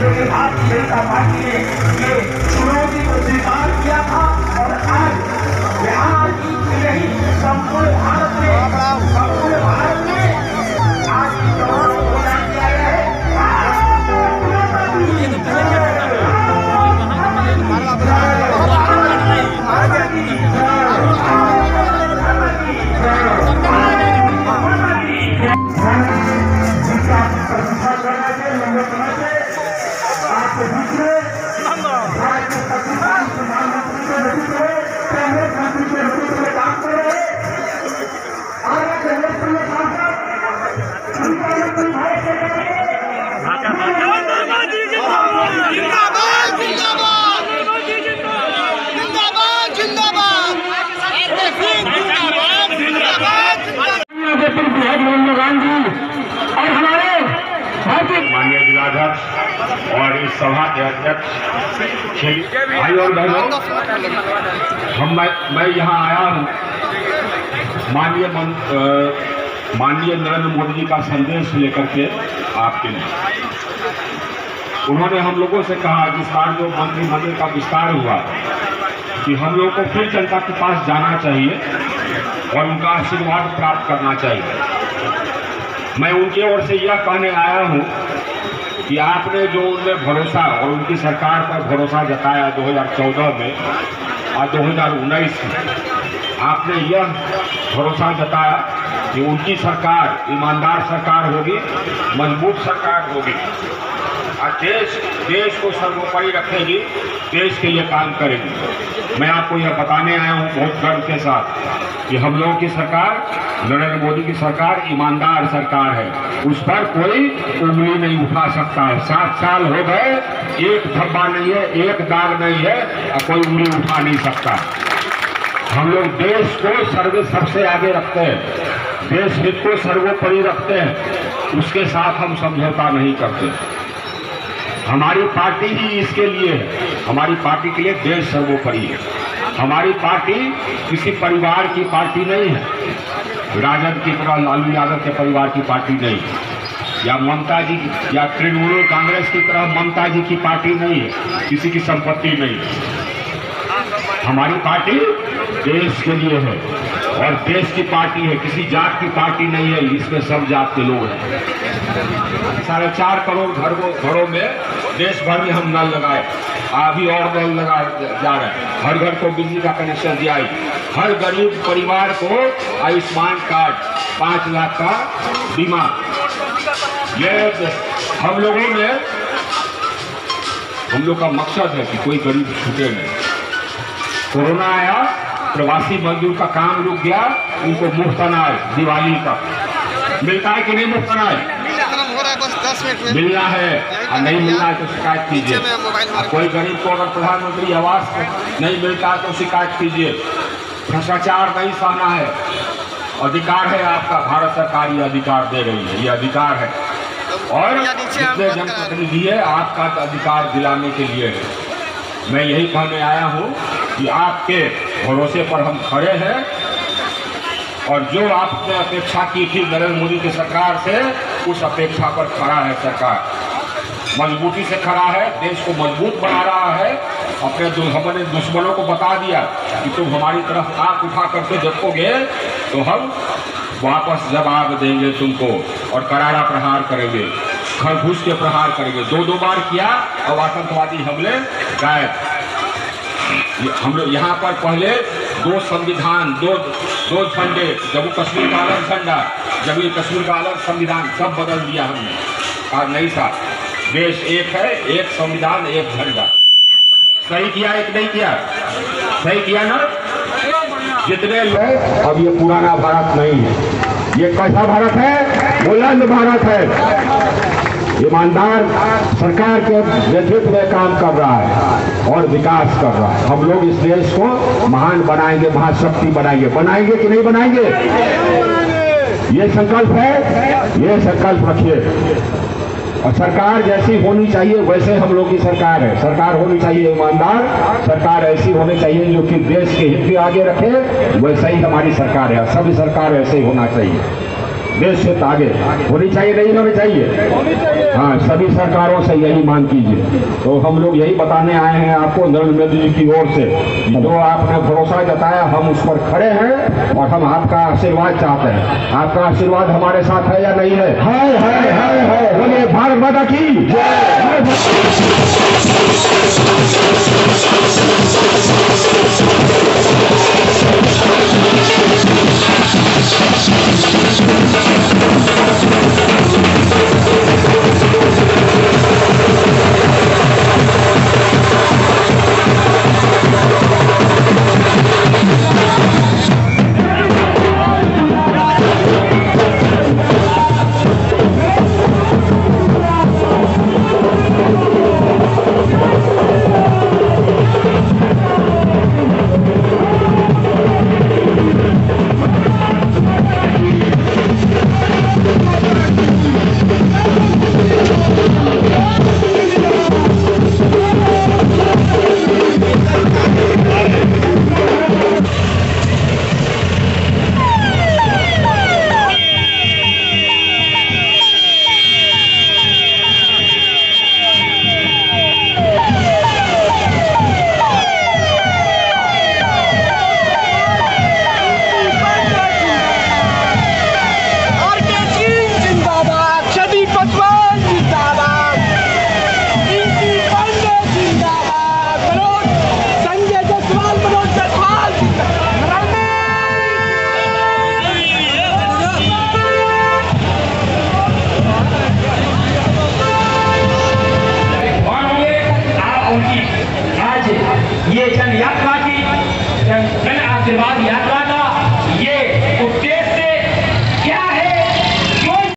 लेकिन भारतीय जनता पार्टी ने ये चुनौती को स्वीकार किया था और आज बिहार की नहीं संपूर्ण भारत में आज की चुनौती को ऐलान किया गया है। माननीय जिलाध्यक्ष और इस सभा के अध्यक्ष भाई और बहनों, मैं यहाँ आया हूँ माननीय नरेंद्र मोदी जी का संदेश लेकर के आपके लिए। उन्होंने हम लोगों से कहा कि इस बार जो मंत्रिमंडल का विस्तार हुआ कि हम लोगों को फिर जनता के पास जाना चाहिए और उनका आशीर्वाद प्राप्त करना चाहिए। मैं उनकी ओर से यह कहने आया हूँ कि आपने जो उनमें भरोसा और उनकी सरकार पर भरोसा जताया 2014 में और 2019 में, आपने यह भरोसा जताया कि उनकी सरकार ईमानदार सरकार होगी, मजबूत सरकार होगी और देश को सर्वोपरि रखेगी, देश के लिए काम करेगी। मैं आपको यह बताने आया हूँ बहुत गर्व के साथ कि हम लोगों की सरकार, नरेंद्र मोदी की सरकार ईमानदार सरकार है, उस पर कोई उंगली नहीं उठा सकता है। 7 साल हो गए, एक धब्बा नहीं है, एक दाग नहीं है और कोई उंगली उठा नहीं सकता। हम लोग देश को सबसे आगे रखते हैं, देश हित को सर्वोपरि रखते हैं, उसके साथ हम समझौता नहीं करते। हमारी पार्टी ही इसके लिए है, हमारी पार्टी के लिए देश सर्वोपरि है। हमारी पार्टी किसी परिवार की पार्टी नहीं है, राजद की तरह लालू यादव के परिवार की पार्टी नहीं है, या ममता जी या तृणमूल कांग्रेस की तरह ममता जी की पार्टी नहीं है, किसी की संपत्ति नहीं है। हमारी पार्टी देश के लिए है और देश की पार्टी है, किसी जात की पार्टी नहीं है, इसमें सब जात के लोग हैं। 4.5 करोड़ घरों में देश भर में हम नल लगाए, अभी और नल लगा जा रहे हैं। हर घर को बिजली का कनेक्शन दिया, हर गरीब परिवार को आयुष्मान कार्ड, 5 लाख का बीमा। ये हम लोग का मकसद है कि कोई गरीब छूटे नहीं। कोरोना आया, प्रवासी मजदूर का काम रुक गया, उनको मुफ्त अनाज दिवाली का मिलता है कि नहीं? मुफ्त अनाज मिलना है और नहीं मिलना है तो शिकायत कीजिए। कोई गरीब को अगर प्रधानमंत्री आवास नहीं मिलता है तो शिकायत कीजिए। भ्रष्टाचार नहीं सहना है, अधिकार है आपका, भारत सरकार ये अधिकार दे रही है, ये अधिकार है और जितने जनप्रतिनिधि है आपका अधिकार दिलाने के लिए है। मैं यही कहने आया हूँ कि आपके भरोसे पर हम खड़े हैं और जो आपने अपेक्षा की थी नरेंद्र मोदी की सरकार से, उस अपेक्षा पर खड़ा है सरकार, मजबूती से खड़ा है, देश को मजबूत बना रहा है। अपने हमने दुश्मनों को बता दिया कि तुम हमारी तरफ आंख उठा करके देखोगे तो हम वापस जवाब देंगे तुमको और करारा प्रहार करेंगे, खरगोश के प्रहार करेंगे। 2 बार किया और आतंकवादी हमले गायब। हम लोग यहाँ पर पहले 2 संविधान, 2 झंडे, जम्मू कश्मीर का अलग झंडा, जम्मू कश्मीर का अलग संविधान, सब बदल दिया हमने। आज नहीं साहब, देश एक है, एक संविधान, एक झंडा। सही किया एक नहीं किया? सही किया ना? जितने लोग, अब ये पुराना भारत नहीं है, ये कैसा भारत है? बुलंद भारत है। ईमानदार सरकार के नेतृत्व में काम कर रहा है और विकास कर रहा है। हम लोग इस देश को महान बनाएंगे, महाशक्ति बनाएंगे कि नहीं बनाएंगे? ये संकल्प है, ये संकल्प रखिए। और सरकार जैसी होनी चाहिए वैसे हम लोग की सरकार है। सरकार होनी चाहिए ईमानदार, सरकार ऐसी होनी चाहिए जो कि देश के हित भी आगे रखे, वैसे ही हमारी सरकार है। सभी सरकार ऐसे ही होना चाहिए। देश हित आगे होनी चाहिए, नहीं होनी चाहिए? हाँ, सभी सरकारों से यही मांग कीजिए। तो हम लोग यही बताने आए हैं आपको नरेंद्र मोदी जी की ओर से, जो आपने भरोसा जताया हम उस पर खड़े हैं और हम आपका आशीर्वाद चाहते हैं। आपका आशीर्वाद हमारे साथ है या नहीं है? है। बोलिए भारत माता की जय।